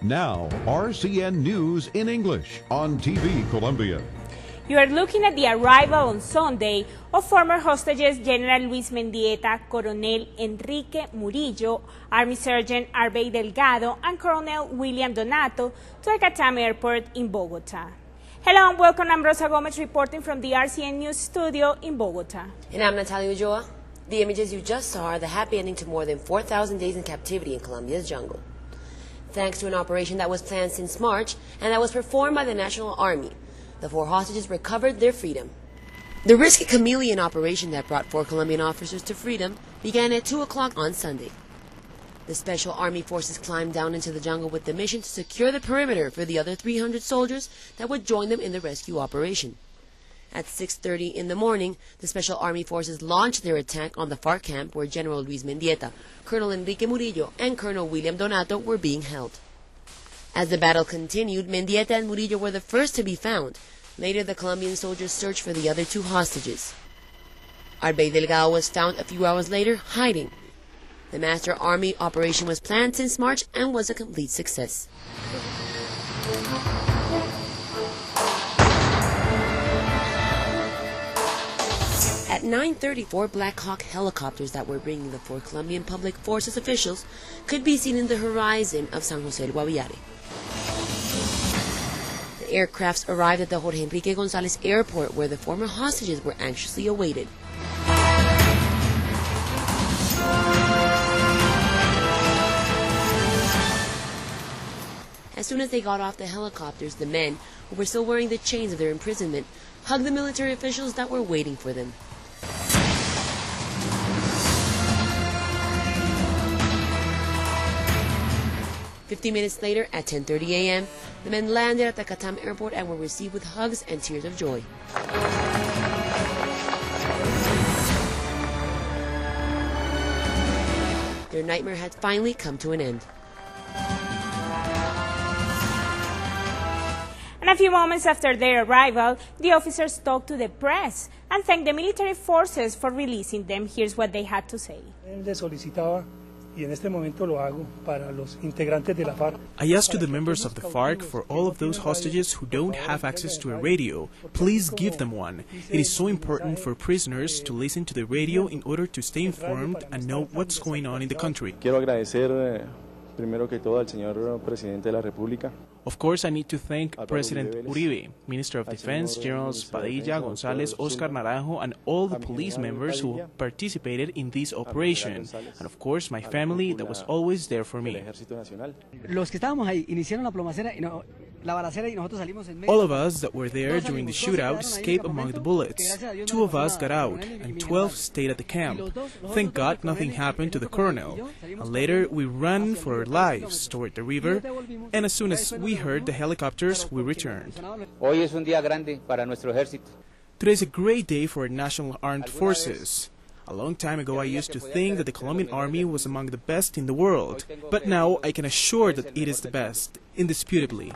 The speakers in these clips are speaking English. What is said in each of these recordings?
Now, RCN News in English on TV Colombia. You are looking at the arrival on Sunday of former hostages General Luis Mendieta, Coronel Enrique Murillo, Army Sergeant Arbey Delgado, and Colonel William Donato to the Catam Airport in Bogota. Hello and welcome. I'm Rosa Gomez reporting from the RCN News studio in Bogota. And I'm Natalia, Ulloa. The images you just saw are the happy ending to more than 4,000 days in captivity in Colombia's jungle. Thanks to an operation that was planned since March and that was performed by the National Army, the 4 hostages recovered their freedom. The risky chameleon operation that brought 4 Colombian officers to freedom began at 2 o'clock on Sunday. The Special Army Forces climbed down into the jungle with the mission to secure the perimeter for the other 300 soldiers that would join them in the rescue operation. At 6:30 in the morning, the Special Army Forces launched their attack on the FARC camp where General Luis Mendieta, Colonel Enrique Murillo, and Colonel William Donato were being held. As the battle continued, Mendieta and Murillo were the first to be found. Later, the Colombian soldiers searched for the other 2 hostages. Arbey Delgado was found a few hours later, hiding. The Master Army operation was planned since March and was a complete success. At 9:34, Black Hawk helicopters that were bringing the 4 Colombian Public Forces officials could be seen in the horizon of San José del Guaviare. The aircrafts arrived at the Jorge Enrique González Airport, where the former hostages were anxiously awaited. As soon as they got off the helicopters, the men, who were still wearing the chains of their imprisonment, hugged the military officials that were waiting for them. "50 minutes later, at 10:30 a.m., the men landed at the Catam Airport and were received with hugs and tears of joy. Their nightmare had finally come to an end. And a few moments after their arrival, the officers talked to the press and thanked the military forces for releasing them. Here's what they had to say. I asked to the members of the FARC for all of those hostages who don't have access to a radio, please give them one. It is so important for prisoners to listen to the radio in order to stay informed and know what's going on in the country. Of course, I need to thank President Uribe, Minister of Defense, Generals Padilla, González, Oscar Naranjo, and all the police members who participated in this operation. And of course, my family that was always there for me. All of us that were there during the shootout escaped among the bullets. 2 of us got out, and 12 stayed at the camp. Thank God nothing happened to the colonel. And later we ran for our lives toward the river, and as soon as we heard the helicopters, we returned. Today is a great day for our national armed forces. A long time ago, I used to think that the Colombian army was among the best in the world, but now I can assure that it is the best, indisputably.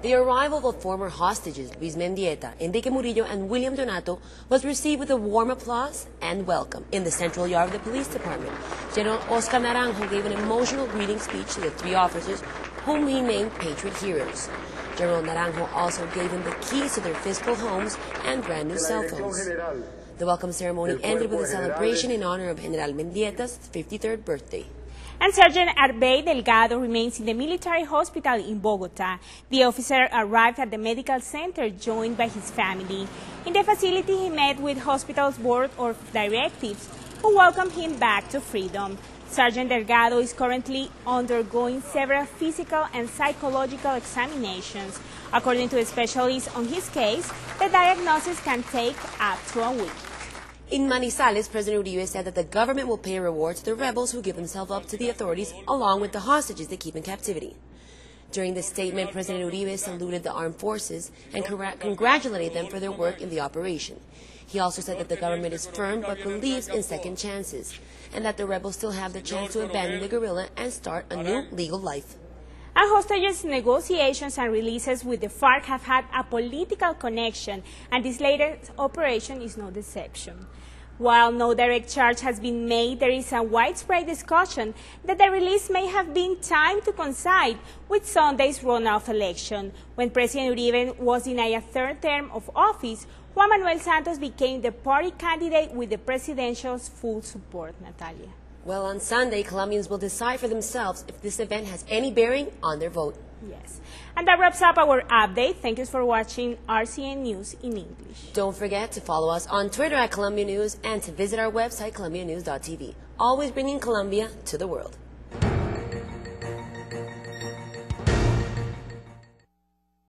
The arrival of the former hostages, Luis Mendieta, Enrique Murillo, and William Donato, was received with a warm applause and welcome. In the central yard of the police department, General Oscar Naranjo gave an emotional greeting speech to the 3 officers, whom he named Patriot Heroes. General Naranjo also gave them the keys to their fiscal homes and brand new cell phones. The welcome ceremony ended with a celebration in honor of General Mendieta's 53rd birthday. And Sergeant Arbey Delgado remains in the military hospital in Bogota. The officer arrived at the medical center joined by his family. In the facility, he met with hospital's board of directors who welcomed him back to freedom. Sergeant Delgado is currently undergoing several physical and psychological examinations. According to a specialist on his case, the diagnosis can take up to a week. In Manizales, President Uribe said that the government will pay a reward to the rebels who give themselves up to the authorities, along with the hostages they keep in captivity. During the statement, President Uribe saluted the armed forces and congratulated them for their work in the operation. He also said that the government is firm but believes in second chances, and that the rebels still have the chance to abandon the guerrilla and start a new legal life. And hostages negotiations and releases with the FARC have had a political connection, and this latest operation is no deception. While no direct charge has been made, there is a widespread discussion that the release may have been timed to coincide with Sunday's runoff election. When President Uribe was denied a third term of office, Juan Manuel Santos became the party candidate with the presidential's full support. Natalia. Well, on Sunday, Colombians will decide for themselves if this event has any bearing on their vote. Yes. And that wraps up our update. Thank you for watching RCN News in English. Don't forget to follow us on Twitter at Colombia News and to visit our website, colombianews.tv. Always bringing Colombia to the world.